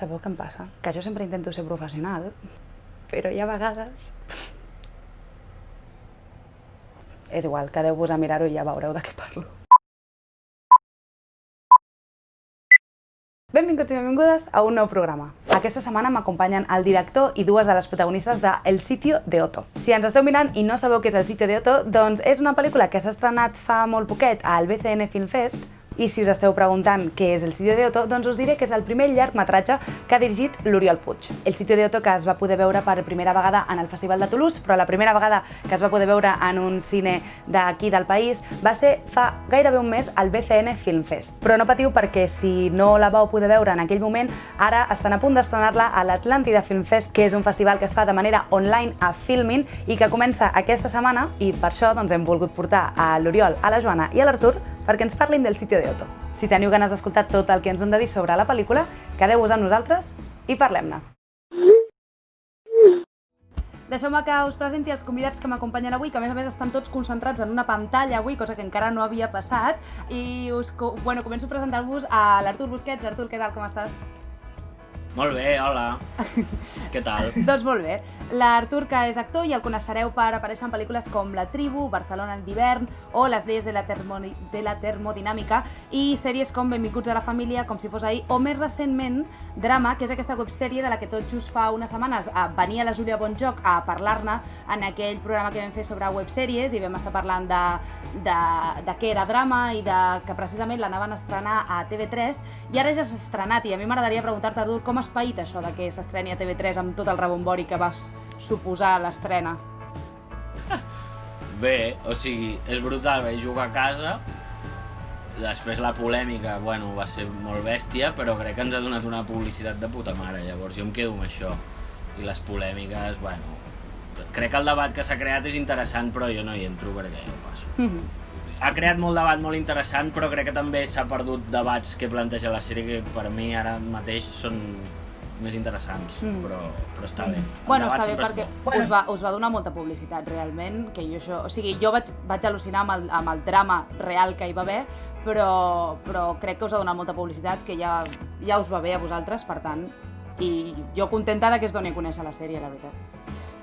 Sabeu què em passa? Que jo sempre intento ser professional, però hi ha vegades... És igual, quedeu-vos a mirar-ho i ja veureu de què parlo. Benvinguts i benvingudes a un nou programa. Aquesta setmana m'acompanyen el director i dues de les protagonistes de El sitio de Otto. Si ens esteu mirant i no sabeu què és El sitio de Otto, doncs és una pel·lícula que s'ha estrenat fa molt poquet al BCN Film Fest. I si us esteu preguntant què és El sitio de Otto, doncs us diré que és el primer llargmetratge que ha dirigit l'Oriol Puig. El sitio de Otto que es va poder veure per primera vegada en el Festival de Toulouse, però la primera vegada que es va poder veure en un cine d'aquí del país va ser fa gairebé un mes al BCN Film Fest. Però no patiu perquè si no la vau poder veure en aquell moment, ara estan a punt d'estrenar-la a l'Atlàntida Film Fest, que és un festival que es fa de manera online a Filmin i que comença aquesta setmana, i per això doncs, hem volgut portar a l'Oriol, a la Joana i a l'Artur perquè ens parlin del sitio de Otto. Si teniu ganes d'escoltar tot el que ens han de dir sobre la pel·lícula, quedeu-vos amb nosaltres i parlem-ne. Deixeu-me que us presenti els convidats que m'acompanyen avui, que a més estan tots concentrats en una pantalla avui, cosa que encara no havia passat. I començo a presentar-vos a l'Artur Busquets. Artur, què tal, com estàs? Molt bé, hola. Què tal? Doncs molt bé. L'Artur, que és actor, i el coneixereu per aparèixer en pel·lícules com La tribu, Barcelona en d'hivern o Les lleis de la termodinàmica i sèries com Benvinguts a la família, Com si fos ahir, o més recentment Drama, que és aquesta websèrie de la que tot just fa unes setmanes venia la Júlia Bonjoc a parlar-ne en aquell programa que vam fer sobre websèries i vam estar parlant de què era Drama i que precisament l'anaven a estrenar a TV3 i ara ja s'ha estrenat i a mi m'agradaria preguntar-te, Artur, com has paït això de que s'estreni a TV3 amb tot el rebombori que vas suposar a l'estrena? Bé, o sigui, és brutal, vaig jugar a casa, després la polèmica, bueno, va ser molt bèstia, però crec que ens ha donat una publicitat de puta mare, llavors jo em quedo amb això. I les polèmiques, bueno, crec que el debat que s'ha creat és interessant, però jo no hi entro perquè jo passo. Ha creat molt debat molt interessant, però crec que també s'ha perdut debats que planteja la sèrie que per mi ara mateix són més interessants, però està bé. Bueno, està bé perquè us va donar molta publicitat realment, que jo vaig al·lucinar amb el drama real que hi va haver, però crec que us ha donat molta publicitat, que ja us va bé a vosaltres, per tant, i jo contenta que es doni a conèixer la sèrie, la veritat.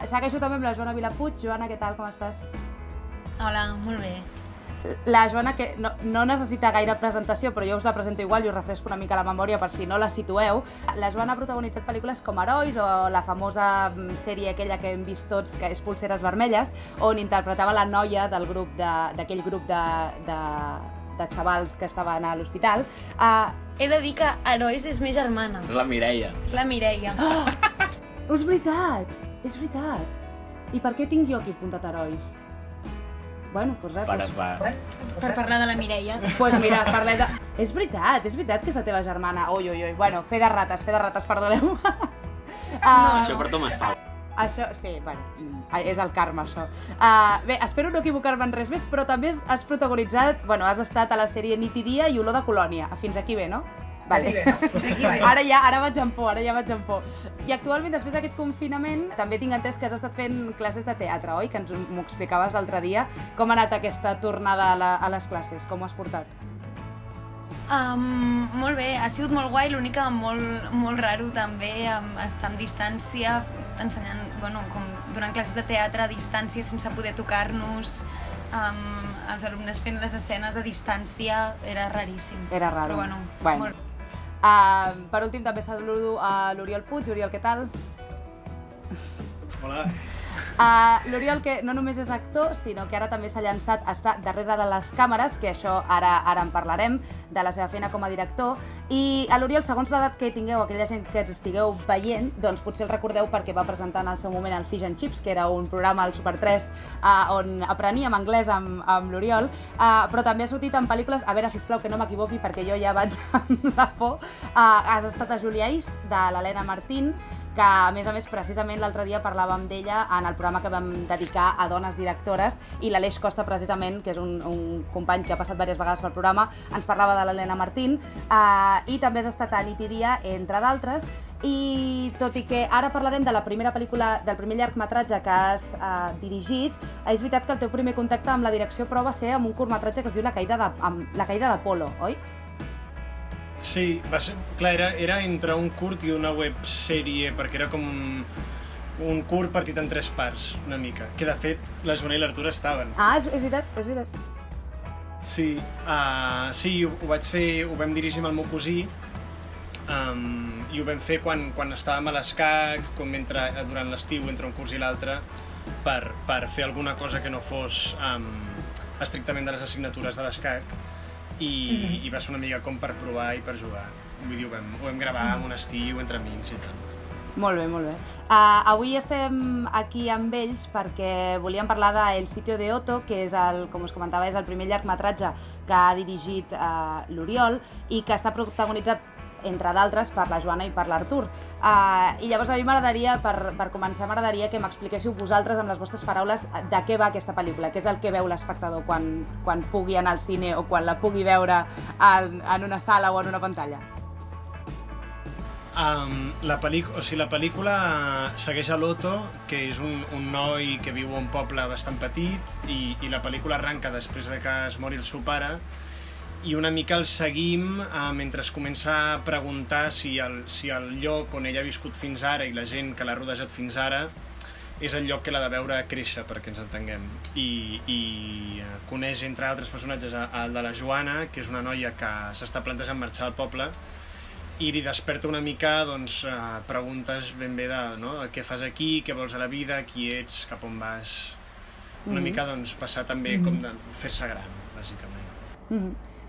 Segueixo també amb la Joana Vilapuig. Joana, què tal, com estàs? Hola, molt bé. La Joana, que no necessita gaire presentació, però jo us la presento igual i us refresco una mica la memòria per si no la situeu. La Joana ha protagonitzat pel·lícules com Herois o la famosa sèrie aquella que hem vist tots, que és Polseres vermelles, on interpretava la noia d'aquell grup de xavals que estaven a l'hospital. He de dir que Herois és més germana. És la Mireia. És la Mireia. És veritat, és veritat. I per què tinc jo aquí apuntat Herois? Bueno, doncs res. Per parlar de la Mireia. Doncs mira, parlem de... És veritat que és la teva germana. Ui. Bueno, fer de rates, perdoneu. Això per Tomàs Pau. Això, sí, bueno, és el karma, això. Bé, espero no equivocar-me en res més, però també has protagonitzat, has estat a la sèrie Nit i dia i Olor de colònia. Fins aquí bé, no? Vale. Sí, bé. Ara vaig en por. I actualment, després d'aquest confinament, també tinc entès que has estat fent classes de teatre, oi? Que m'ho explicaves l'altre dia. Com ha anat aquesta tornada a les classes? Com ho has portat? Molt bé, ha sigut molt guai, l'únic que molt raro també estar amb distància, ensenyant, com donant classes de teatre a distància sense poder tocar-nos, els alumnes fent les escenes a distància, era raríssim. Era raro. Però molt... Per últim també saludo a l'Oriol Puig. Oriol, què tal? Hola. L'Oriol, que no només és actor, sinó que ara també s'ha llançat a estar darrere de les càmeres, que això ara en parlarem, de la seva feina com a director. I a l'Oriol, segons l'edat que tingueu, aquella gent que ens estigueu veient, doncs potser el recordeu perquè va presentar en el seu moment el Fish and Chips, que era un programa al Super 3 on apreníem anglès amb l'Oriol, però també ha sortit en pel·lícules, a veure, sisplau, que no m'equivoqui perquè jo ja vaig amb la por, has estat a Julia East, de l'Helena Martín, que a més precisament l'altre dia parlàvem d'ella en el programa que vam dedicar a dones directores i l'Aleix Costa precisament, que és un company que ha passat diverses vegades pel programa, ens parlava de l'Helena Martín i també has estat a Nit i dia, entre d'altres, i tot i que ara parlarem de la primera pel·lícula, del primer llargmetratge que has dirigit, és veritat que el teu primer contacte amb la direcció però va ser amb un curtmetratge que es diu La caïda d'Apolo, oi? Sí, va ser, clar, era entre un curt i una websèrie, perquè era com un curt partit en 3 parts, una mica, que de fet la Joana i l'Artur estaven. Ah, és veritat, és veritat. Sí, sí, ho vaig fer, ho vam dirigir amb el meu cosí, i ho vam fer quan estàvem a l'ESCAC, durant l'estiu, entre un curs i l'altre, per fer alguna cosa que no fos estrictament de les assignatures de l'ESCAC, i va ser una mica com per provar i per jugar. Vull dir, ho vam gravar en un estiu entre amics i tal. Molt bé, molt bé. Avui estem aquí amb ells perquè volíem parlar de El sitio de Otto, que és com us comentava, és el primer llargmetratge que ha dirigit l'Oriol i que està protagonitzat, entre d'altres, per la Joana i per l'Artur. I llavors a mi m'agradaria, per començar, m'agradaria que m'expliquéssiu vosaltres amb les vostres paraules de què va aquesta pel·lícula, què és el que veu l'espectador quan pugui anar al cine o quan la pugui veure en una sala o en una pantalla. La pel·lícula segueix a l'Otto, que és un noi que viu a un poble bastant petit, i la pel·lícula arranca després de que es mori el seu pare, i una mica el seguim mentre es comença a preguntar si el lloc on ell ha viscut fins ara i la gent que l'ha rodejat fins ara és el lloc que l'ha de veure créixer, perquè ens entenguem. I coneix, entre altres personatges, el de la Joana, que és una noia que s'està plantejant marxar al poble, i li desperta una mica preguntes ben bé de què fas aquí, què vols a la vida, qui ets, cap on vas. Una mica passar també com de fer-se gran, bàsicament.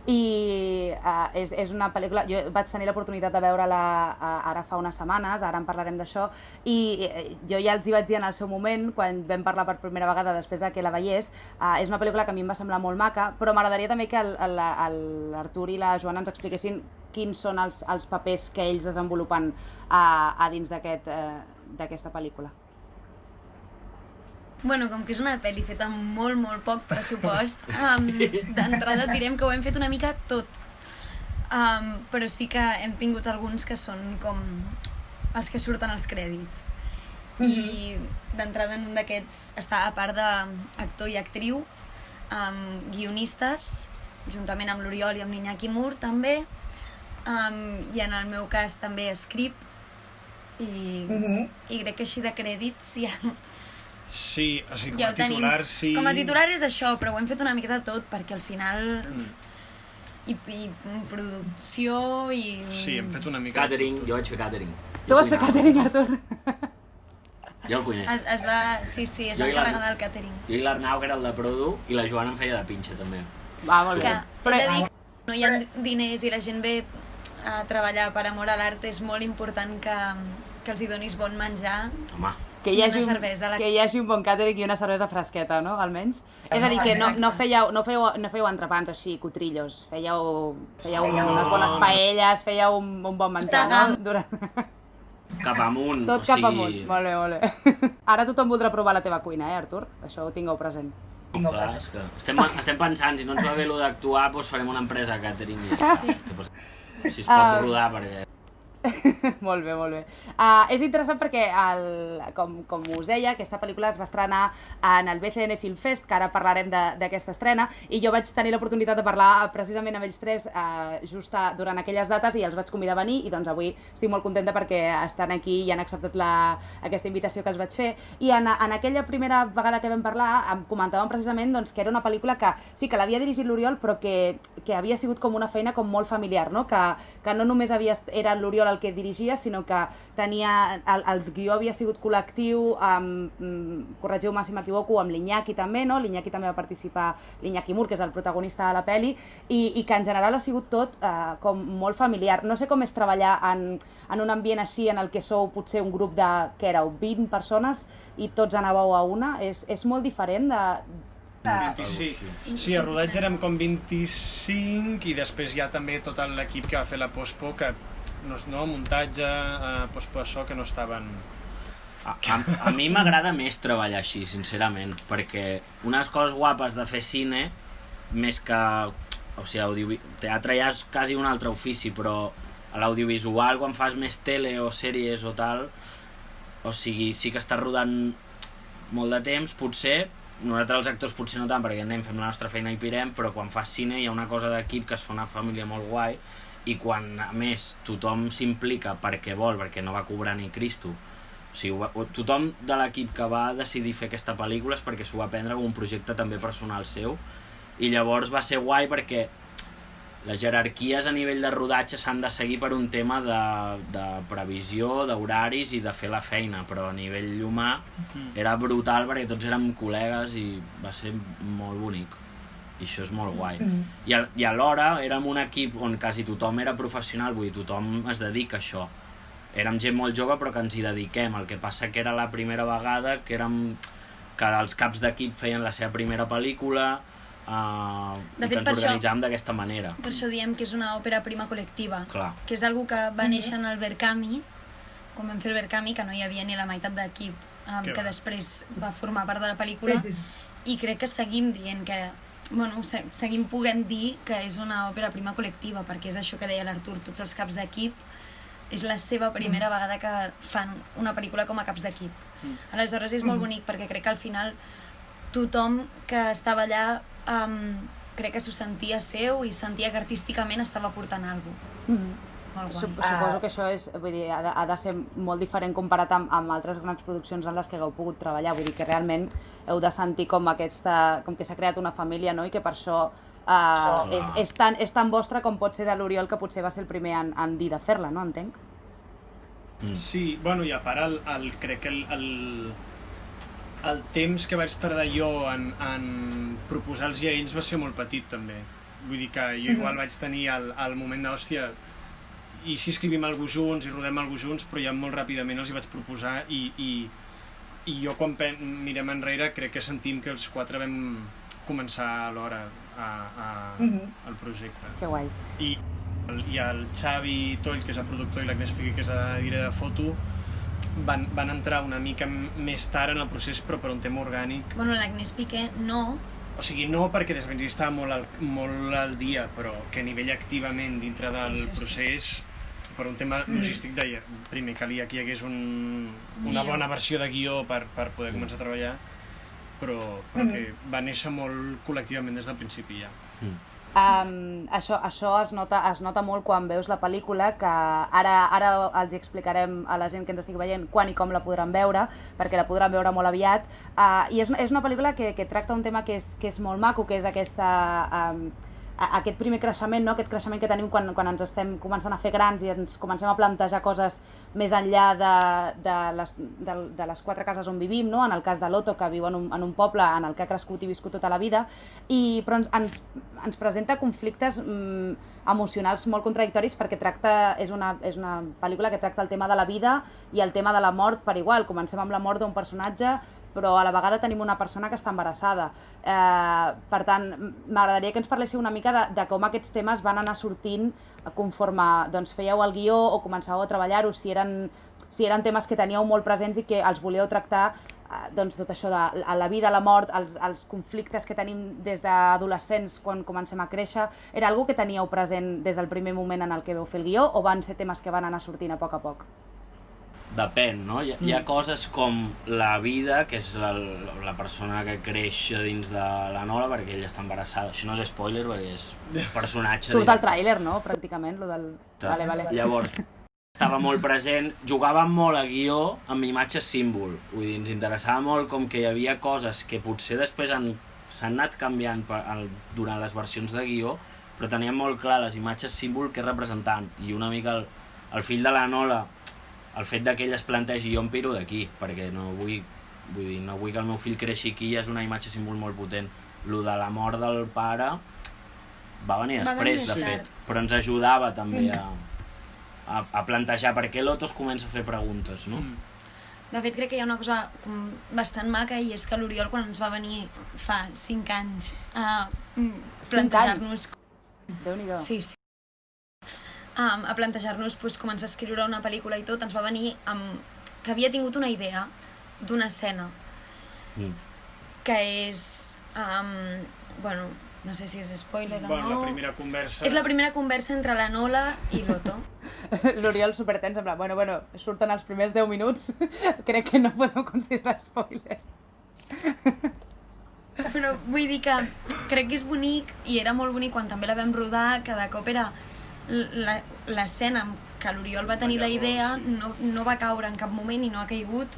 I és una pel·lícula, jo vaig tenir l'oportunitat de veure-la ara fa unes setmanes, ara en parlarem d'això, i jo ja els hi vaig dir en el seu moment, quan vam parlar per primera vegada després de que la veiés, és una pel·lícula que a mi em va semblar molt maca, però m'agradaria també que l'Artur i la Joana ens expliquessin quins són els papers que ells desenvolupen a dins d'aquesta pel·lícula. Bueno, com que és una pel·li feta amb molt, molt poc pressupost, d'entrada direm que ho hem fet una mica tot. Però sí que hem tingut alguns que són com els que surten als crèdits. I d'entrada en un d'aquests està, a part d'actor i actriu, guionistes, juntament amb l'Oriol i amb l'Iñaki Mur, també, i en el meu cas també script, i crec que així de crèdits ja... Sí, o sigui, com a titular sí... Com a titular és això, però ho hem fet una mica de tot, perquè al final... I producció i... Sí, hem fet una mica... Catering, jo vaig fer catering. Tu vas fer catering, Artur? Jo el cuiner. Sí, es va encarregar del catering. Jo i l'Arnau, que era el de produ, i la Joana em feia de pinxa, també. Va, molt bé. Però he de dir que no hi ha diners i la gent ve a treballar per amor a l'art, és molt important que els hi donis bon menjar. Home. Que hi hagi un bon catering i una cervesa fresqueta, no? Almenys. És a dir, que no fèieu entrepans així, cotrillos. Fèieu unes bones paelles, fèieu un bon menjar, no? Cap amunt. Tot cap amunt. Molt bé, molt bé. Ara tothom voldrà provar la teva cuina, Artur? Això ho tingueu present. Clar, és que estem pensant, si no ens va bé allò d'actuar, doncs farem una empresa de catering. Si es pot rodar, perquè... Molt bé, molt bé. És interessant perquè, com us deia, aquesta pel·lícula es va estrenar en el BCN Film Fest, que ara parlarem d'aquesta estrena, i jo vaig tenir l'oportunitat de parlar precisament amb ells tres just durant aquelles dates i els vaig convidar a venir, i doncs avui estic molt contenta perquè estan aquí i han acceptat aquesta invitació que els vaig fer. I en aquella primera vegada que vam parlar em comentàvem precisament que era una pel·lícula que sí que l'havia dirigit l'Oriol, però que havia sigut com una feina com molt familiar, no? Que no només era l'Oriol el que dirigia, sinó que el guió havia sigut col·lectiu, corregiu-me si m'equivoco, amb l'Iñaki també, no? L'Iñaki també va participar, l'Iñaki Mur, que és el protagonista de la pel·li, i que en general ha sigut tot com molt familiar. No sé com és treballar en un ambient així en el que sou potser un grup de, què éreu, 20 persones i tots anàveu a una, és molt diferent de... 25. Sí, a rodatge érem com 25 i després hi ha també tot l'equip que va fer la postpo, que no, muntatge, postpo, això, que no estaven... A mi m'agrada més treballar així, sincerament, perquè unes coses guapes de fer cine, més que... O sigui, teatre ja és quasi un altre ofici, però a l'audiovisual, quan fas més tele o sèries o tal, o sigui, sí que estàs rodant molt de temps, potser... Nosaltres els actors potser no tant, perquè anem, fem la nostra feina i pirem, però quan fas cine hi ha una cosa d'equip que es fa una família molt guai, i quan, a més, tothom s'implica perquè vol, perquè no va cobrar ni Cristo. O sigui, tothom de l'equip que va decidir fer aquesta pel·lícula és perquè s'ho va prendre com un projecte també personal seu, i llavors va ser guai perquè les jerarquies a nivell de rodatge s'han de seguir per un tema de previsió, d'horaris i de fer la feina, però a nivell humà era brutal perquè tots érem col·legues i va ser molt bonic. I això és molt guai. I alhora érem un equip on quasi tothom era professional, vull dir, tothom es dedica a això. Érem gent molt jove però que ens hi dediquem, el que passa que era la primera vegada que els caps d'equip feien la seva primera pel·lícula, i que ens organitzàvem d'aquesta manera. Per això diem que és una òpera prima col·lectiva. Clar. Que és algo que va néixer en el Verkami, quan vam fer el Verkami, que no hi havia ni la meitat d'equip, que després va formar part de la pel·lícula, i crec que seguim dient que seguim podent dir que és una òpera prima col·lectiva, perquè és això que deia l'Artur, tots els caps d'equip és la seva primera vegada que fan una pel·lícula com a caps d'equip. Aleshores és molt bonic perquè crec que al final tothom que estava allà crec que s'ho sentia seu i sentia que artísticament estava portant alguna cosa. Suposo que això és, vull dir, ha de ser molt diferent comparat amb altres grans produccions en les que hagueu pogut treballar, vull dir que realment heu de sentir com que s'ha creat una família, no? I que per això és tan vostra com pot ser de l'Oriol, que potser va ser el primer en dir de fer-la, no? Entenc? Sí, bueno, i a part crec que el temps que vaig tardar jo en proposar-los a ells va ser molt petit també. Vull dir que jo igual vaig tenir el moment d'hòstia, i si escrivim alguna cosa junts i rodem alguna cosa junts, però ja molt ràpidament els hi vaig proposar i jo quan mirem enrere crec que sentim que els quatre vam començar alhora el projecte. Que guai. I el Xavi Toll, que és el productor, i l'Agnès Piqué, que és la directora de foto, van entrar una mica més tard en el procés, però per un tema orgànic. Bueno, l'Agnès Piqué no. O sigui, no perquè des de estava molt al dia, però que a nivell activament dintre del procés, per un tema logístic, deia, primer calia que hi hagués una bona versió de guió per poder començar a treballar, però que va néixer molt col·lectivament des del principi ja. Això es nota molt quan veus la pel·lícula, que ara els explicarem a la gent que ens estigui veient quan i com la podran veure, perquè la podran veure molt aviat, i és una pel·lícula que tracta un tema que és molt maco, que és aquest primer creixement, no? Aquest creixement que tenim quan ens estem començant a fer grans i ens comencem a plantejar coses més enllà de les quatre cases on vivim, no? En el cas de l'Otto, que viu en un poble en el que ha crescut i viscut tota la vida, però ens presenta conflictes emocionals molt contradictoris, perquè és una pel·lícula que tracta el tema de la vida i el tema de la mort per igual. Comencem amb la mort d'un personatge, però a la vegada tenim una persona que està embarassada. Per tant, m'agradaria que ens parléssiu una mica de com aquests temes van anar sortint conforme fèieu el guió o començàveu a treballar-ho, si eren temes que teníeu molt presents i que els volíeu tractar, tot això de la vida, la mort, els conflictes que tenim des d'adolescents quan comencem a créixer. Era algo que teníeu present des del primer moment en el que vau fer el guió, o van ser temes que van anar sortint a poc? Depèn, no? Hi ha coses com la vida, que és la persona que creix dins de la Nola, perquè ella està embarassada. Això no és spoiler, perquè és un personatge... Surt al tràiler, no? Pràcticament, lo del... Vale. Llavors, estava molt present, jugava molt a guió amb imatges símbol. Vull dir, ens interessava molt com que hi havia coses que potser després s'han anat canviant durant les versions de guió, però teníem molt clar les imatges símbol que representaven. I una mica el fill de la Nola, el fet que ell es plantegi, jo em piro d'aquí, perquè no vull que el meu fill creixi aquí, és una imatge símbol molt potent. Lo de la mort del pare va venir després, de fet, però ens ajudava també a plantejar per què l'Otto es comença a fer preguntes, no? De fet, crec que hi ha una cosa bastant maca, i és que l'Oriol, quan ens va venir fa 5 anys a plantejar-nos... Déu-n'hi-do. Sí. A plantejar-nos començar a escriure una pel·lícula i tot, ens va venir que havia tingut una idea d'una escena que és... no sé si és spoiler o no... La primera conversa... És la primera conversa entre la Nola i l'Otto. L'Oriol supertens, en plan, bueno, surten els primers 10 minuts, crec que no podem considerar spoiler. Però vull dir que crec que és bonic, i era molt bonic quan també la vam rodar, que de cop era l'escena amb què l'Oriol va tenir la idea no va caure en cap moment i no ha caigut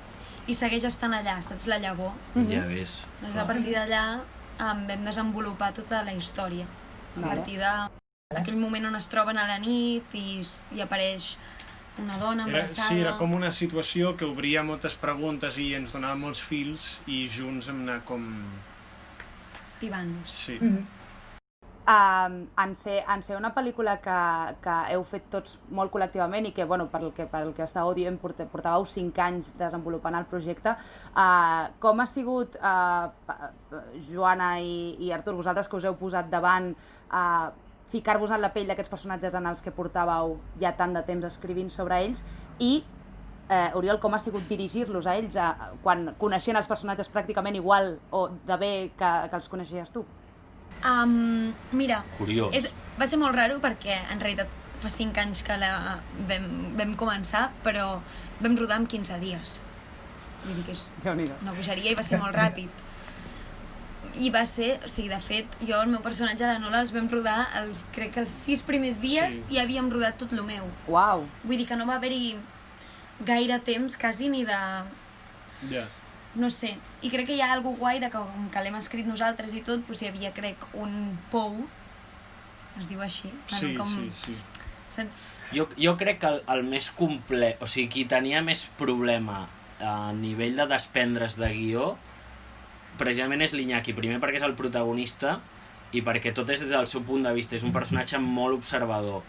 i segueix estant allà, saps, la llavor. Ja ves. Doncs a partir d'allà vam desenvolupar tota la història. A partir d'aquell moment on es troben a la nit i apareix una dona embarassada... Sí, era com una situació que obria moltes preguntes i ens donava molts fils i junts hem anat com... Tibant-nos. Sí. En ser una pel·lícula que heu fet tots molt col·lectivament i que, bueno, pel que estàveu dient, portàveu 5 anys desenvolupant el projecte, com ha sigut, Joana i Artur, vosaltres que us heu posat davant, ficar-vos en la pell d'aquests personatges en els que portàveu ja tant de temps escrivint sobre ells i, Oriol, com ha sigut dirigir-los a ells quan coneixent els personatges pràcticament igual o de bé que els coneixies tu? Mira, Curiós. Va ser molt raro perquè en realitat fa 5 anys que vam començar, però vam rodar en 15 dies. Vull dir que és una bogeria i va ser molt ràpid. I va ser, o sigui, de fet, jo el meu personatge a la Nola els vam rodar crec que els 6 primers dies i havíem rodat tot lo meu. Uau! Vull dir que no va haver-hi gaire temps quasi ni de... No sé, i crec que hi ha alguna guai de que l'hem escrit nosaltres i tot, doncs hi havia, crec, un pou, es diu així. Sí, com, sí. Saps? Jo crec que el més complet, o sigui, qui tenia més problema a nivell de desprendre's de guió, precisament és l'Iñaki, primer perquè és el protagonista i perquè tot és des del seu punt de vista, és un personatge molt observador.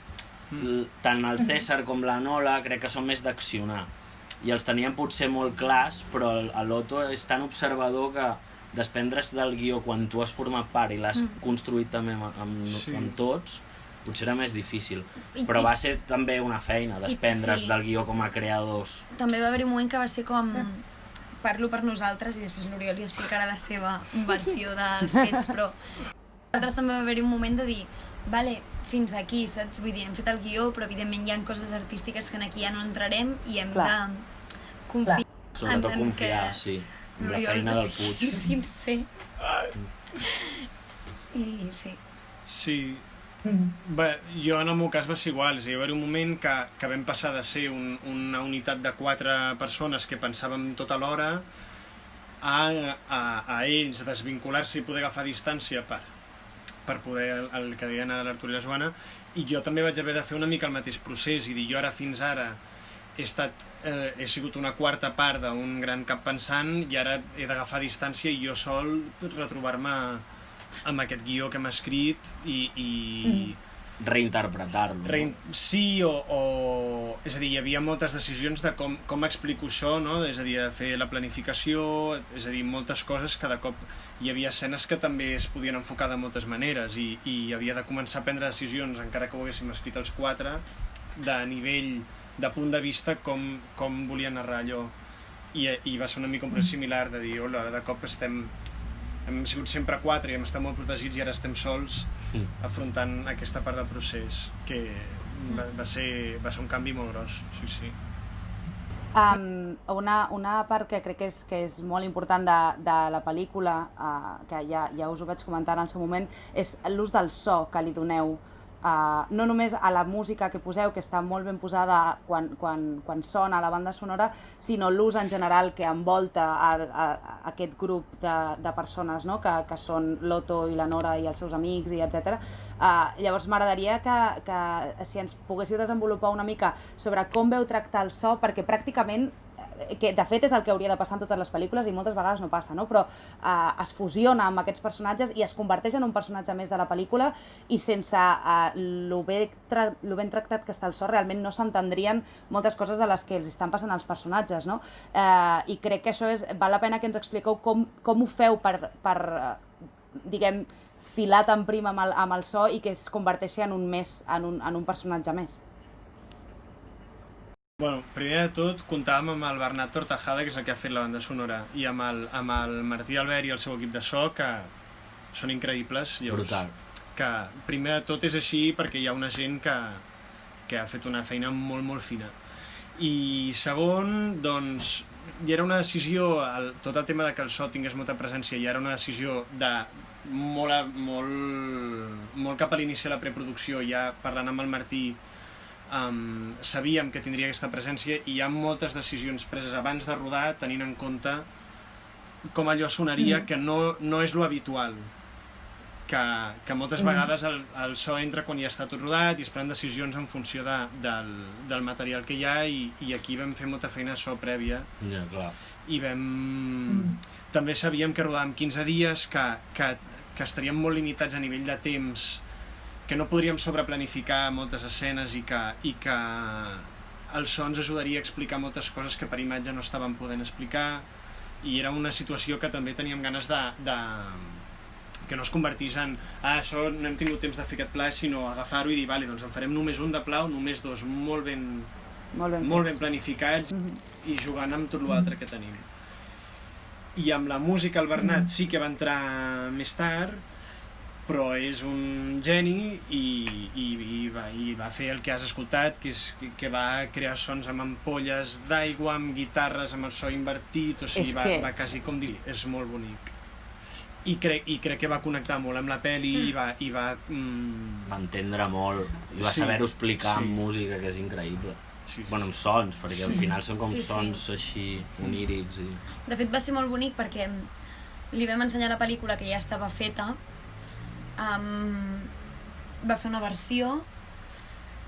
Tant el César com la Nola crec que són més d'accionar. I els teníem potser molt clars, però l'Otto és tan observador que desprendre's del guió quan tu has format part i l'has construït també amb tots, potser era més difícil. Però va ser també una feina, desprendre's del guió com a creadors. També va haver un moment que va ser com... Parlo per nosaltres i després l'Oriol li explicarà la seva versió dels fets, però nosaltres també va haver-hi un moment de dir vale, fins aquí, saps? Vull dir, hem fet el guió, però evidentment hi ha coses artístiques que aquí ja no entrarem i hem de confiar Sobretot confiar, sí, en la feina del Puig. Sincer. I sí. Sí. Bé, jo en el meu cas va ser igual, és a dir, va haver un moment que vam passar de ser una unitat de 4 persones que pensàvem tota l'hora a ells desvincular-se i poder agafar distància per poder, el que deien a l'Artur i la Joana, i jo també vaig haver de fer una mica el mateix procés i dir, jo ara fins ara he sigut una quarta part d'un gran cap pensant i ara he d'agafar distància i jo sol retrobar-me amb aquest guió que hem escrit i reinterpretar-lo. Sí, és a dir, hi havia moltes decisions de com explico això, no? És a dir, de fer la planificació, és a dir, moltes coses que de cop hi havia escenes que també es podien enfocar de moltes maneres i havia de començar a prendre decisions, encara que ho haguéssim escrit els 4, de nivell, de punt de vista, com volia narrar allò. I va ser una mica un procés similar de dir, hola, de cop hem sigut sempre 4 i hem estat molt protegits i ara estem sols afrontant aquesta part del procés, que va ser un canvi molt gros, sí. Una part que crec que és molt important de la pel·lícula, que ja us ho vaig comentar en el seu moment, és l'ús del so que li doneu. No només a la música que poseu, que està molt ben posada quan sona a la banda sonora, sinó l'ús en general que envolta aquest grup de persones, no? que són l'Otto i la Nora i els seus amics, i etc. Llavors m'agradaria que si ens poguéssiu desenvolupar una mica sobre com veu tractar el so, perquè pràcticament, que de fet és el que hauria de passar en totes les pel·lícules i moltes vegades no passa, no? Però es fusiona amb aquests personatges i es converteix en un personatge més de la pel·lícula i sense lo ben tractat que està el so realment no s'entendrien moltes coses de les que els estan passant als personatges, no? I crec que això val la pena que ens expliqueu com ho feu per diguem, filar tan prim amb el so i que es converteixi en un personatge més. Bueno, primer de tot, comptàvem amb el Bernat Tortajada, que és el que ha fet la banda sonora, i amb el Martí Albert i el seu equip de so, que són increïbles. Brutal. Que primer de tot és així perquè hi ha una gent que ha fet una feina molt, molt fina. I segon, doncs, hi era una decisió, tot el tema de que el so tingués molta presència, hi era una decisió de molt cap a l'inici de la preproducció, ja parlant amb el Martí, sabíem que tindria aquesta presència i hi ha moltes decisions preses abans de rodar tenint en compte com allò sonaria, que no és lo habitual, que moltes vegades el so entra quan ja està tot rodat i es prenen decisions en funció del material que hi ha, i aquí vam fer molta feina de so prèvia. Ja, clar. I també sabíem que rodàvem 15 dies, que estaríem molt limitats a nivell de temps, que no podríem sobreplanificar moltes escenes i que el so ens ajudaria a explicar moltes coses que per imatge no estàvem podent explicar, i era una situació que també teníem ganes que no es convertís en això no hem tingut temps de fer aquest pla, sinó agafar-ho i dir, vale, doncs en farem només un de pla o només dos, molt ben planificats i jugant amb tot l'altre que tenim. I amb la música el Bernat sí que va entrar més tard, però és un geni i va fer el que has escoltat, que va crear sons amb ampolles d'aigua, amb guitarres, amb el so invertit, o sigui, va quasi com dir, és molt bonic. I crec que va connectar molt amb la pel·li i va entendre molt i va saber-ho explicar amb música, que és increïble. Bueno, amb sons, perquè al final són com sons així onírics. De fet va ser molt bonic perquè li vam ensenyar la pel·lícula que ja estava feta, va fer una versió,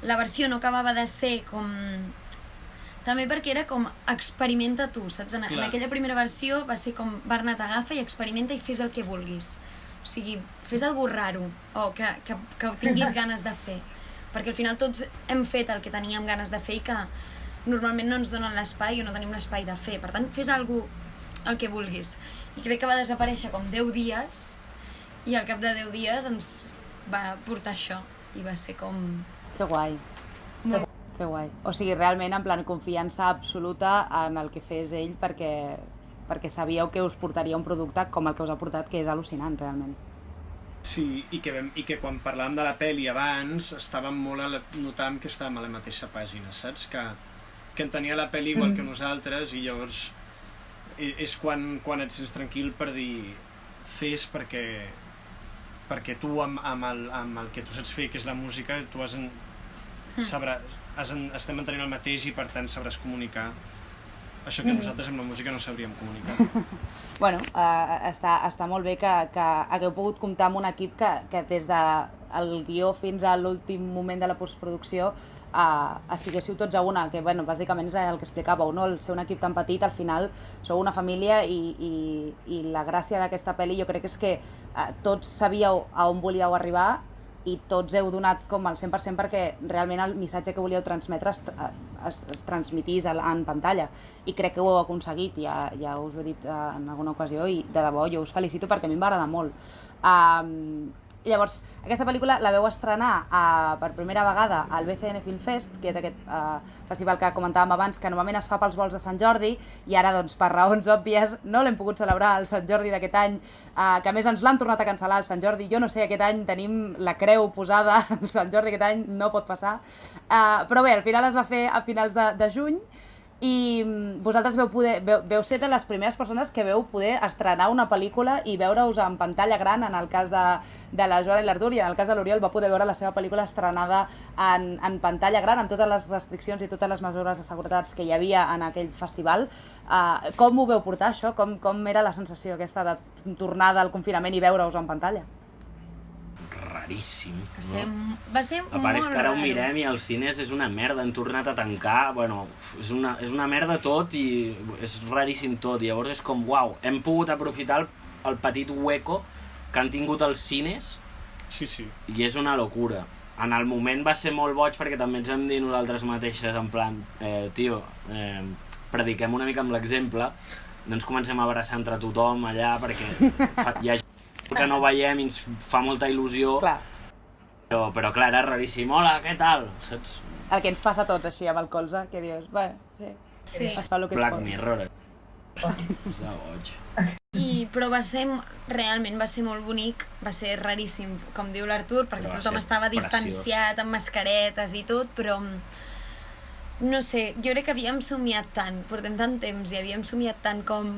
la versió no acabava de ser com... També perquè era com experimenta tu, saps? En aquella primera versió va ser com Bernat, agafa i experimenta i fes el que vulguis. O sigui, fes algo raro o que ho tinguis ganes de fer. Perquè al final tots hem fet el que teníem ganes de fer i que normalment no ens donen l'espai o no tenim l'espai de fer. Per tant, fes algo el que vulguis. I crec que va desaparèixer com 10 dies i al cap de 10 dies ens va portar això i va ser com... Que guai. Que guai. O sigui, realment, en plan, confiança absoluta en el que fes ell perquè sabíeu que us portaria un producte com el que us ha portat, que és al·lucinant, realment. Sí, i que quan parlàvem de la pel·li abans, notàvem que estàvem a la mateixa pàgina, saps? Que entenia la pel·li igual que nosaltres, i llavors és quan et sents tranquil per dir fes perquè tu amb el que tu saps fer, que és la música, tu estem mantenint el mateix i per tant sabràs comunicar això que nosaltres amb la música no sabríem comunicar. Bueno, està molt bé que hagueu pogut comptar amb un equip que des del guió fins a l'últim moment de la postproducció estiguéssiu tots a una, que bueno, bàsicament és el que explicàveu, no? El ser un equip tan petit, al final sou una família i la gràcia d'aquesta pel·li jo crec que és que tots sabíeu a on volíeu arribar i tots heu donat com el 100% perquè realment el missatge que volíeu transmetre es transmitís en pantalla, i crec que ho heu aconseguit, ja us ho he dit en alguna ocasió, i de debò jo us felicito perquè a mi em va agradar molt. Llavors, aquesta pel·lícula la veu estrenar per primera vegada al BCN Film Fest, que és aquest festival que comentàvem abans, que normalment es fa pels volts de Sant Jordi, i ara, doncs, per raons òbvies, no l'hem pogut celebrar el Sant Jordi d'aquest any, que a més ens l'han tornat a cancel·lar el Sant Jordi. Jo no sé, aquest any tenim la creu posada, el Sant Jordi aquest any no pot passar. Però bé, al final es va fer a finals de juny, i vosaltres veu ser de les primeres persones que veu poder estrenar una pel·lícula i veure-us en pantalla gran. En el cas de la Joana i l'Artur, i en el cas de l'Oriol va poder veure la seva pel·lícula estrenada en pantalla gran, amb totes les restriccions i totes les mesures de seguretat que hi havia en aquell festival. Com ho veu portar, això? Com era la sensació aquesta de tornar del confinament i veure-us en pantalla? Raríssim. Va ser molt raro. Apareix que ara ho mirem i els cines és una merda, han tornat a tancar, bueno, és una merda tot i és raríssim tot, i llavors és com, uau, hem pogut aprofitar el petit hueco que han tingut els cines. Sí. I és una locura. En el moment va ser molt boig perquè també ens vam dir nosaltres mateixes en plan, prediquem una mica amb l'exemple, no ens comencem a abraçar entre tothom allà perquè hi ha gent que no veiem i ens fa molta il·lusió. Clar. Però clar, era raríssim. Hola, què tal? Saps? El que ens passa a tots així amb el colze, que dius, bé, sí, es fa el que es pot. Black Mirror. És de boig. Però realment va ser molt bonic, va ser raríssim, com diu l'Artur, perquè tothom estava distanciat, amb mascaretes i tot, però no sé, jo crec que havíem somiat tant, portem tant temps i havíem somiat tant com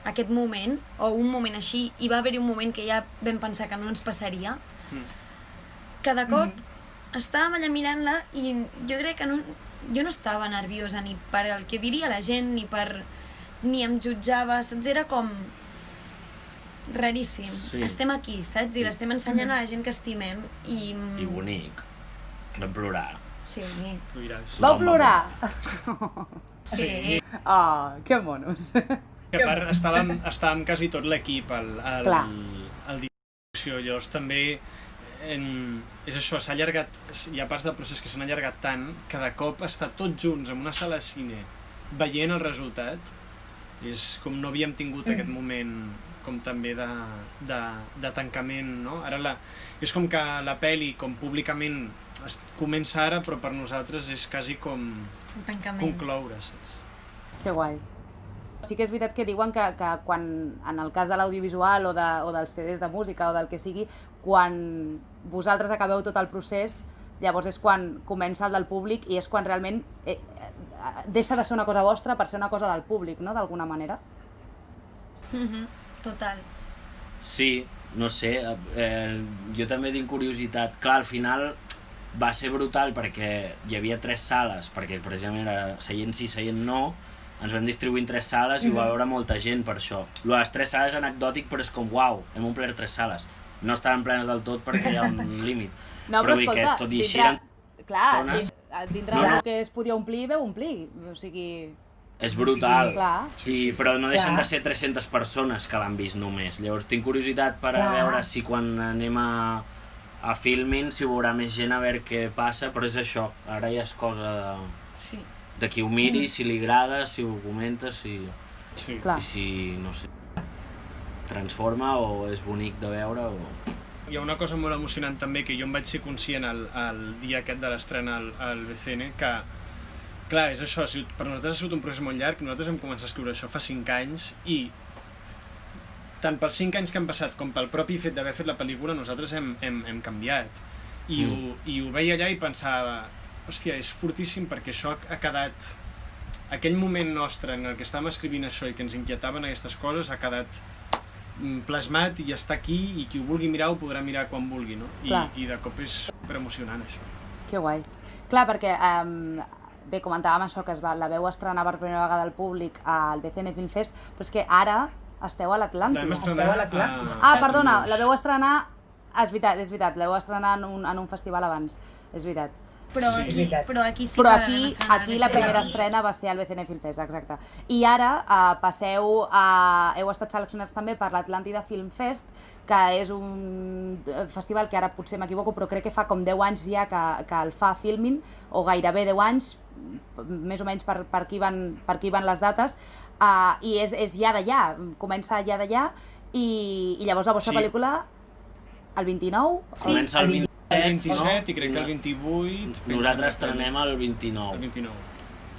aquest moment, o un moment així, i va haver-hi un moment que ja vam pensar que no ens passaria, que de cop estàvem allà mirant-la i jo crec que jo no estava nerviosa ni per el que diria la gent, ni em jutjava, saps? Era com raríssim. Sí. Estem aquí, saps? I l'estem ensenyant a la gent que estimem i... I bonic. Vam plorar. Sí. Tu diràs. Vau plorar? Sí. Oh, que monos. Que a part estàvem quasi tot l'equip al Clar. direcció. Llavors també és això, s'ha allargat, hi ha parts del procés que s'han allargat tant que de cop estar tots junts en una sala de cine veient el resultat és com no havíem tingut aquest moment com també de tancament, no? Ara és com que la peli com públicament comença ara, però per nosaltres és quasi com Un tancament. concloure, saps? Que guai. Sí que és veritat que diuen que quan, en el cas de l'audiovisual o dels CDs de música o del que sigui, quan vosaltres acabeu tot el procés, llavors és quan comença el del públic i és quan realment deixa de ser una cosa vostra per ser una cosa del públic, no?, d'alguna manera. Total. Sí, no sé, jo també tinc curiositat. Clar, al final va ser brutal perquè hi havia 3 sales, perquè precisament era seient sí, seient no, ens vam distribuir en 3 sales i ho va veure molta gent per això. Les 3 sales és anecdòtic, però és com, uau, hem omplert 3 sales. No estaven plenes del tot perquè hi ha un límit. No, però vull dir escolta, que tot i així eren... Clar, dones. dintre del que es podia omplir, veu omplir. O sigui... És brutal, Clar. però no deixen de ser 300 persones que l'han vist només. Llavors tinc curiositat per a veure si quan anem a filming, si ho veurà més gent, a veure què passa, però és això, ara ja és cosa de qui ho miri, si li agrada, si ho comenta, si... Clar. I si, no sé, transforma o és bonic de veure o... Hi ha una cosa molt emocionant també, que jo em vaig ser conscient el dia aquest de l'estrena al BCN, que, clar, és això, per nosaltres ha sigut un procés molt llarg, nosaltres vam començar a escriure això fa 5 anys, i tant pels 5 anys que han passat com pel propi fet d'haver fet la pel·lícula, nosaltres hem canviat. I ho veia allà i pensava, hòstia, és fortíssim perquè això ha quedat... Aquell moment nostre en el que estàvem escrivint això i que ens inquietaven aquestes coses ha quedat plasmat i està aquí, i qui ho vulgui mirar ho podrà mirar quan vulgui, no? I de cop és superemocionant això. Que guai. Clar, perquè bé, comentàvem això, que la veu estrenar per primera vegada al públic al BCN Film Fest, però és que ara esteu a l'Atlàntida. La vam estrenar perdona, la veu estrenar... És veritat, la veu estrenar en un festival abans, és veritat. Però aquí sí Però que la vam estrenar. aquí la primera estrena va ser al BCN Film Fest, exacte. I ara heu estat seleccionats també per l'Atlàntida Film Fest, que és un festival que ara potser m'equivoco, però crec que fa com 10 anys ja que el fa Filmin, o gairebé 10 anys, més o menys per aquí van les dates, i és ja d'allà, comença ja d'allà, i llavors la vostra pel·lícula, el 29? Comença el 27 i crec que el 28... Nosaltres estrenem el 29. El 29.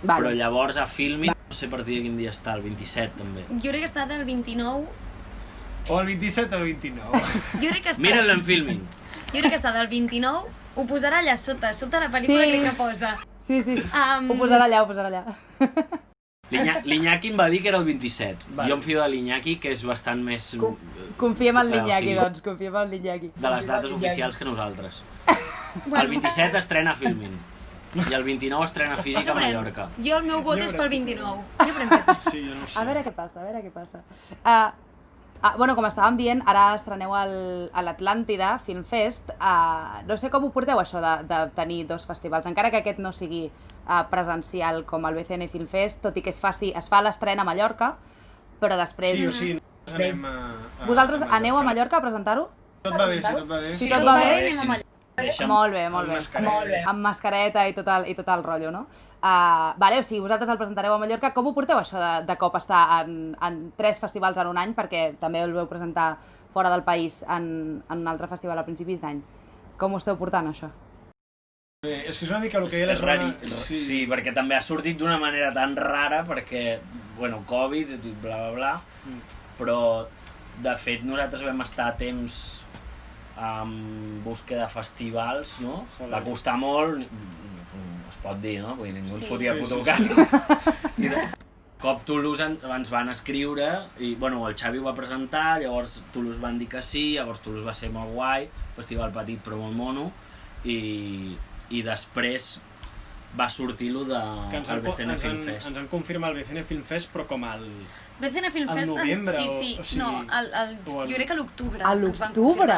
Però llavors a Filmin, no sé a partir de quin dia està, el 27 també. Jo crec que està del 29... O el 27 o el 29. Jo crec que està... Mira-lo en Filmin. Jo crec que està del 29, ho posarà allà sota la pel·lícula crec que posa. Sí, ho posarà allà, L'Iñaki em va dir que era el 27. Jo em fio de l'Iñaki, que és bastant més... Confiem en l'Iñaki, doncs, confiem en l'Iñaki. De les dates oficials que nosaltres. El 27 estrena Filmin. I el 29 estrena Física a Mallorca. Jo el meu vot és pel 29. Ja veurem què passa. Sí, jo no ho sé. A veure què passa. Bueno, com estàvem dient, ara estreneu a l'Atlàntida Film Fest. No sé com ho porteu, això de tenir 2 festivals, encara que aquest no sigui presencial com el BCN Film Fest, tot i que es fa l'estrena a Mallorca, però després... Sí o sí, anem a... Vosaltres aneu a Mallorca a presentar-ho? Tot va bé, si tot va bé. Si tot va bé, anem a Mallorca. Molt bé. Amb mascareta i tot el rotllo, no? O sigui, vosaltres el presentareu a Mallorca. Com ho porteu, això de cop estar en 3 festivals en un any, perquè també el veu presentar fora del país en un altre festival a principis d'any? Com ho esteu portant, això? Bé, és que és una mica el que ja És rari. Sí, perquè també ha sortit d'una manera tan rara, perquè, bueno, Covid, bla, bla, bla, però, de fet, nosaltres vam estar a temps en búsqueda de festivals, no? Va costar molt, es pot dir, no? Vull dir, ningú ens fotia puto cas. cop Toulouse ens van escriure i bueno, el Xavi ho va presentar, llavors Toulouse van dir que sí, llavors Toulouse va ser molt guai, festival petit però molt mono, i després va sortir lo del BCN Film Fest. Ens han confirmat el BCN Film Fest, però com al BCN Film Fest, novembre, sí, o sigui, no, jo crec que a l'octubre. A l'octubre?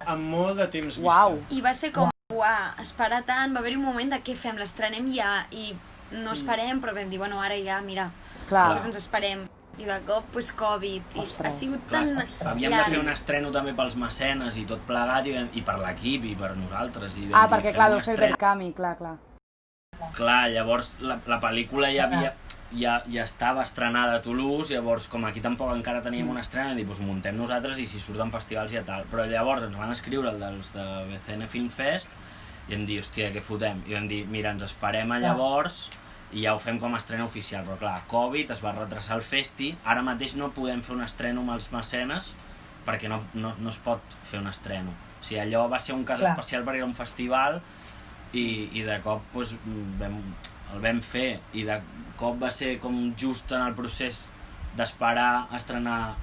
Amb molt de temps vista. Uau. I va ser com, esperar tant, va haver-hi un moment de què fem, l'estrenem ja, i no esperem, però vam dir, bueno, ara ja, mira, Clar. doncs ens esperem. I de cop, doncs, Covid, i ha sigut tan Havíem de fer un estreno també pels mecenes i tot plegat, i per l'equip, i per nosaltres. I perquè clar, vau fer el Verkami, clar. Clar, llavors la pel·lícula ja estava estrenada a Toulouse, llavors com aquí tampoc encara teníem un estrena, vam dir, doncs muntem nosaltres i si surten festivals ja tal. Però llavors ens van escriure el dels de BCN Film Fest i vam dir, hòstia, què fotem? I vam dir, mira, ens esperem a llavors i ja ho fem com a estrena oficial, però clar, Covid, es va retrasar el festi, ara mateix no podem fer un estreno amb els mecenes perquè no es pot fer un estreno. O sigui, allò va ser un cas especial perquè era un festival i de cop doncs, el vam fer i de cop va ser com just en el procés d'esperar a estrenar,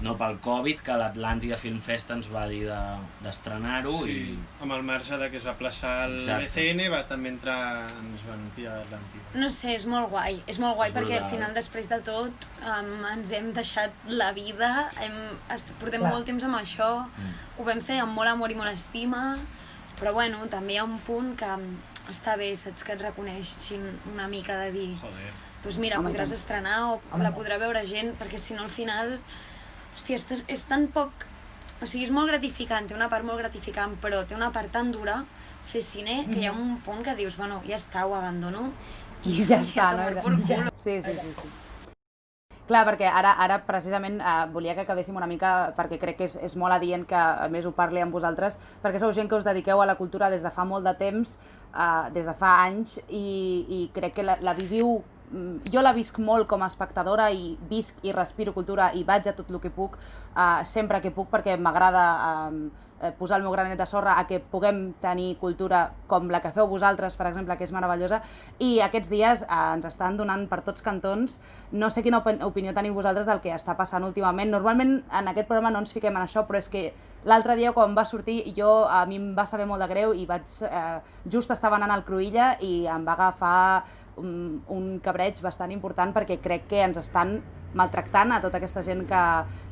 no pel Covid, que l'Atlàntida Film Fest ens va dir d'estrenar-ho. Sí, amb el marge de que es va plaçar el BCN, també ens van pillar l'Atlàntida. No sé, és molt guai perquè al final, després de tot, ens hem deixat la vida, portem molt temps amb això, ho vam fer amb molt amor i molt estima, però bueno, també hi ha un punt que està bé, saps, que et reconeixin una mica de dir, doncs mira, podràs estrenar o la podrà veure gent, perquè si no al final... Hòstia, és tan poc... O sigui, és molt gratificant, té una part molt gratificant, però té una part tan dura fer cine que hi ha un punt que dius, bueno, ja està, ho abandono i ja està, no? Sí. Clar, perquè ara precisament volia que acabéssim una mica, perquè crec que és molt adient que a més ho parli amb vosaltres, perquè sou gent que us dediqueu a la cultura des de fa molt de temps, des de fa anys, i crec que la viviu. Jo la visc molt com a espectadora i visc i respiro cultura i vaig a tot el que puc, sempre que puc, perquè m'agrada posar el meu granet de sorra a que puguem tenir cultura com la que feu vosaltres, per exemple, que és meravellosa, i aquests dies ens estan donant per tots cantons. No sé quina opinió teniu vosaltres del que està passant últimament. Normalment en aquest programa no ens fiquem en això, però és que l'altre dia quan va sortir a mi em va saber molt de greu i just estava anant al Cruïlla i em va agafar un cabreig bastant important, perquè crec que ens estan maltractant a tota aquesta gent que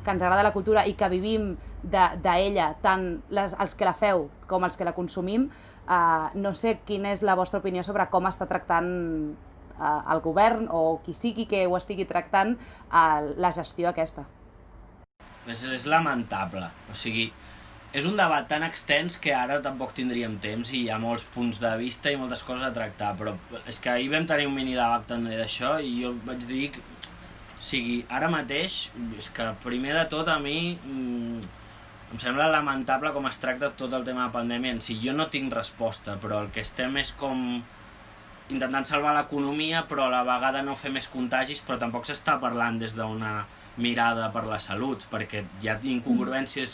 ens agrada la cultura i que vivim d'ella, tant els que la feu com els que la consumim. No sé quina és la vostra opinió sobre com està tractant el govern o qui sigui que ho estigui tractant la gestió aquesta. És lamentable, o sigui, és un debat tan extens que ara tampoc tindríem temps i hi ha molts punts de vista i moltes coses a tractar, però és que ahir vam tenir un mini debat també d'això i jo vaig dir que, o sigui, ara mateix, és que primer de tot a mi em sembla lamentable com es tracta tot el tema de pandèmia en si. Jo no tinc resposta, però el que estem és com intentant salvar l'economia, però a la vegada no fer més contagis, però tampoc s'està parlant des d'una mirada per la salut, perquè hi ha incongruències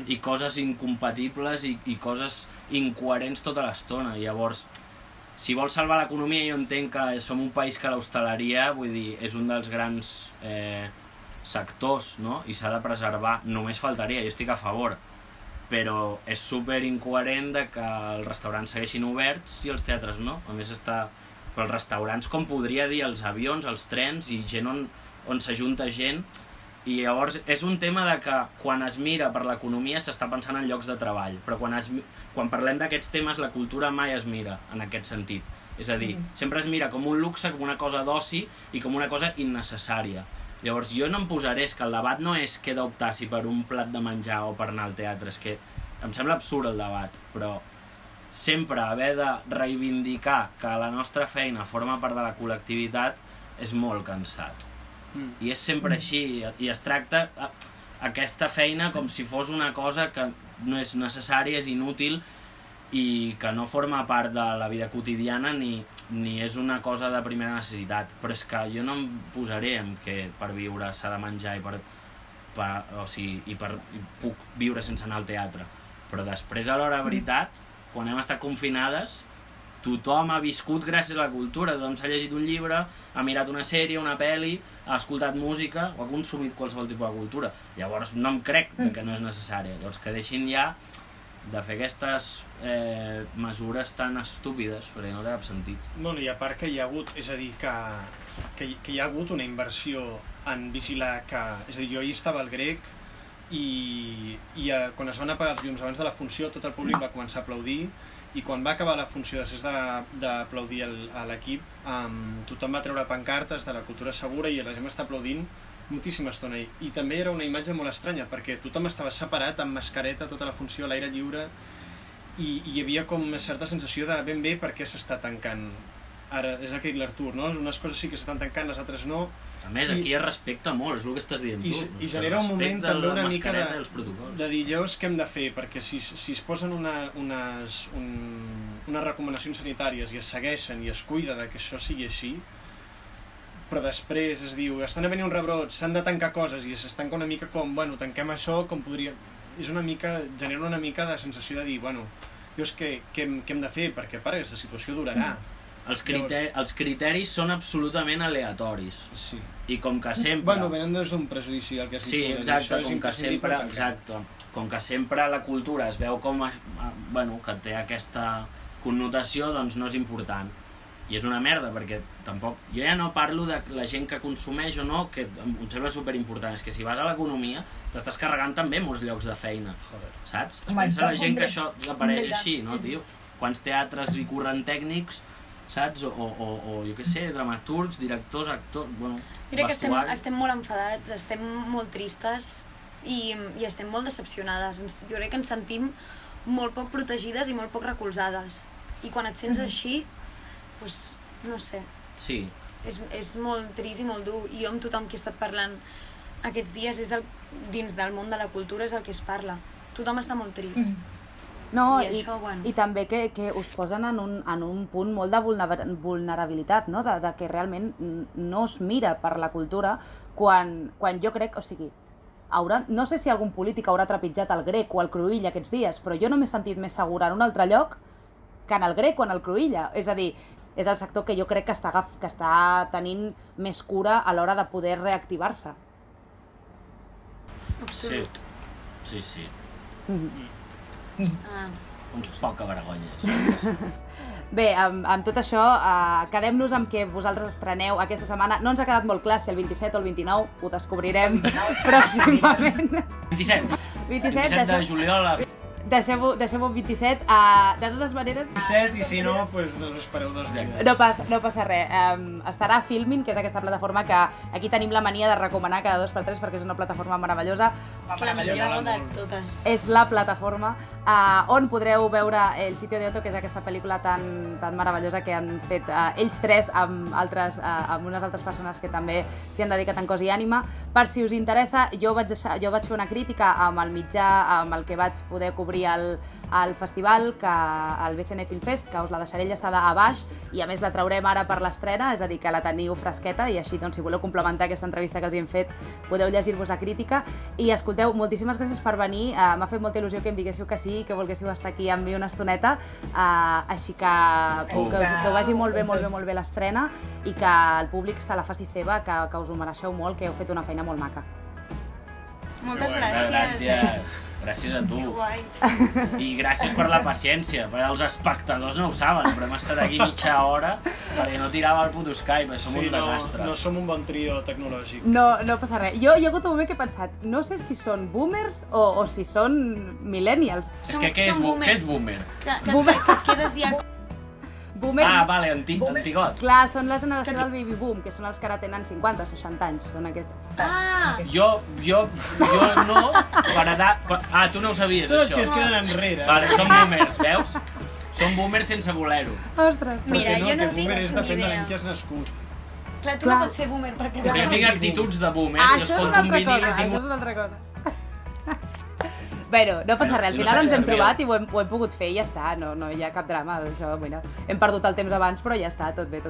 i coses incompatibles i coses incoherents tota l'estona. Llavors, si vols salvar l'economia, jo entenc que som un país que l'hostaleria, vull dir, és un dels grans sectors, no? I s'ha de preservar, només faltaria, jo estic a favor, però és super incoherent de que els restaurants segueixin oberts i els teatres no. A més està pels restaurants, com podria dir, els avions, els trens i gent on s'ajunta gent. I llavors és un tema de que quan es mira per l'economia s'està pensant en llocs de treball, però quan parlem d'aquests temes la cultura mai es mira en aquest sentit. És a dir, sempre es mira com un luxe, com una cosa d'oci i com una cosa innecessària. Llavors jo no em posaré, és que el debat no és què d'optar, si per un plat de menjar o per anar al teatre, és que em sembla absurd el debat, però sempre haver de reivindicar que la nostra feina forma part de la col·lectivitat és molt cansat. I és sempre així, i es tracta aquesta feina com si fos una cosa que no és necessària, és inútil i que no forma part de la vida quotidiana ni és una cosa de primera necessitat. Però és que jo no em posaré en que per viure s'ha de menjar i puc viure sense anar al teatre. Però després, a l'hora de veritat, quan hem estat confinades, tothom ha viscut gràcies a la cultura, tothom s'ha llegit un llibre, ha mirat una sèrie, una pel·li, ha escoltat música o ha consumit qualsevol tipus de cultura. Llavors no em crec que no és necessària. Llavors que deixin ja de fer aquestes mesures tan estúpides, perquè no té cap sentit. Bueno, i a part que hi ha hagut, és a dir, que hi ha hagut una inversió en vigilar que... És a dir, jo ahir estava al Grec i quan es van apagar els llums abans de la funció, tot el públic va començar a aplaudir, i quan va acabar la funció, després d'aplaudir a l'equip, tothom va treure pancartes de la cultura segura i la gent està aplaudint moltíssima estona. I també era una imatge molt estranya, perquè tothom estava separat, amb mascareta, tota la funció a l'aire lliure, i hi havia com una certa sensació de ben bé per què s'està tancant. Ara, és el que ha dit l'Artur, no? Unes coses sí que s'estan tancant, les altres no. A més, aquí es respecta molt, és el que estàs dient tu. I genera un moment també una mica de dir, llavors què hem de fer? Perquè si es posen unes recomanacions sanitàries i es segueixen i es cuida de que això sigui així, però després es diu, estan a venir uns rebrots, s'han de tancar coses i es tanca una mica com, bueno, tanquem això com podria... És una mica, genera una mica de sensació de dir, bueno, llavors què hem de fer? Perquè a part aquesta situació durarà. Els criteris són absolutament aleatoris. Sí. I com que sempre... Bueno, venen des d'un prejudici, el que has dit. Sí, exacte, com que sempre la cultura es veu com... Bueno, que té aquesta connotació, doncs no és important. I és una merda, perquè tampoc... Jo ja no parlo de la gent que consumeix o no, que em sembla superimportant. És que si vas a l'economia, t'estàs carregant també molts llocs de feina. Joder. Saps? Es pensa la gent que això desapareix així, no, tio? Quants teatres hi curren tècnics, saps? O jo què sé, dramaturgs, directors, actors... Bueno, jo crec que estem molt enfadats, estem molt tristes i estem molt decepcionades. Jo crec que ens sentim molt poc protegides i molt poc recolzades. I quan et sents així, doncs, no sé. Sí. És molt trist i molt dur. I jo amb tothom que he estat parlant aquests dies, dins del món de la cultura és el que es parla. Tothom està molt trist. No, I això, bueno. I també que us posen en un punt molt de vulnerabilitat, no? De que realment no es mira per la cultura quan jo crec, o sigui, no sé si algun polític haurà trepitjat el Grec o el Cruïlla aquests dies, però jo no m'he sentit més segura en un altre lloc que en el Grec o en el Cruïlla. És a dir, és el sector que jo crec que està tenint més cura a l'hora de poder reactivar-se. Absolut. Sí. Uns poca vergonyes. Bé, amb tot això, quedem-nos amb que vosaltres estreneu aquesta setmana. No ens ha quedat molt clar si el 27 o el 29, ho descobrirem pròximament. 27 de juliol. Deixem-ho 27. De totes maneres... 27 i si no, doncs us espereu 2 dies. No passa res. Estarà Filmin, que és aquesta plataforma que aquí tenim la mania de recomanar cada 2x3 perquè és una plataforma meravellosa. És la millor de totes. És la plataforma on podreu veure El sitio de Otto, que és aquesta pel·lícula tan meravellosa que han fet ells tres amb unes altres persones que també s'hi han dedicat en cos i ànima. Per si us interessa, jo vaig fer una crítica amb el mitjà amb el que vaig poder cobrir al festival, el BCN Film Fest, que us la deixaré enllaçada a baix i a més la traurem ara per l'estrena, és a dir, que la teniu fresqueta i així, doncs, si voleu complementar aquesta entrevista que els hi hem fet, podeu llegir-vos la crítica. I escolteu, moltíssimes gràcies per venir, m'ha fet molta il·lusió que em diguéssiu que sí, que volguéssiu estar aquí amb mi una estoneta, així que vagi molt bé l'estrena i que el públic se la faci seva, que us ho mereixeu molt, que heu fet una feina molt maca. Moltes gràcies. Gràcies a tu. Que guai. I gràcies per la paciència, perquè els espectadors no ho saben, però hem estat aquí mitja hora perquè no tirava el puto Skype, som un desastre. No som un bon trio tecnològic. No passa res. Jo hi ha hagut un moment que he pensat, no sé si són boomers o si són millennials. És que què és boomer? Que et quedes ja... Boomers... Vale, antigot. Clar, són la generació del baby boom, que són els que ara tenen 50, 60 anys, són aquests. Jo no, per edat... tu no ho sabies, són això. Són els que es queden enrere. Vale, són boomers, veus? Són boomers sense voler-ho. Ostres. Mira, jo no tinc ni idea. Boomer és depèn de l'any que has nascut. Clar, tu no pots ser boomer perquè... Jo tinc actituds de boomer, jo escolto un vinil i tinc... Això és una altra cosa. Bueno, no passa res, al final ens hem trobat i ho hem pogut fer i ja està, no hi ha cap drama, això, mira, hem perdut el temps abans però ja està, tot bé.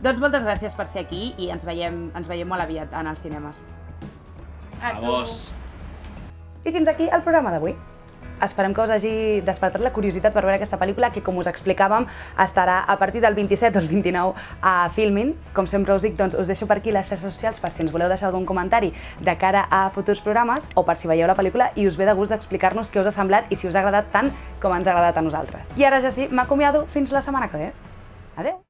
Doncs moltes gràcies per ser aquí i ens veiem molt aviat en els cinemes. A tu. vos. I fins aquí el programa d'avui. Esperem que us hagi despertat la curiositat per veure aquesta pel·lícula, que, com us explicàvem, estarà a partir del 27 o el 29 a Filmin. Com sempre us dic, doncs us deixo per aquí les xarxes socials per si ens voleu deixar algun comentari de cara a futurs programes o per si veieu la pel·lícula i us ve de gust d'explicar-nos què us ha semblat i si us ha agradat tant com ens ha agradat a nosaltres. I ara ja sí, m'acomiado fins la setmana que ve. Adéu!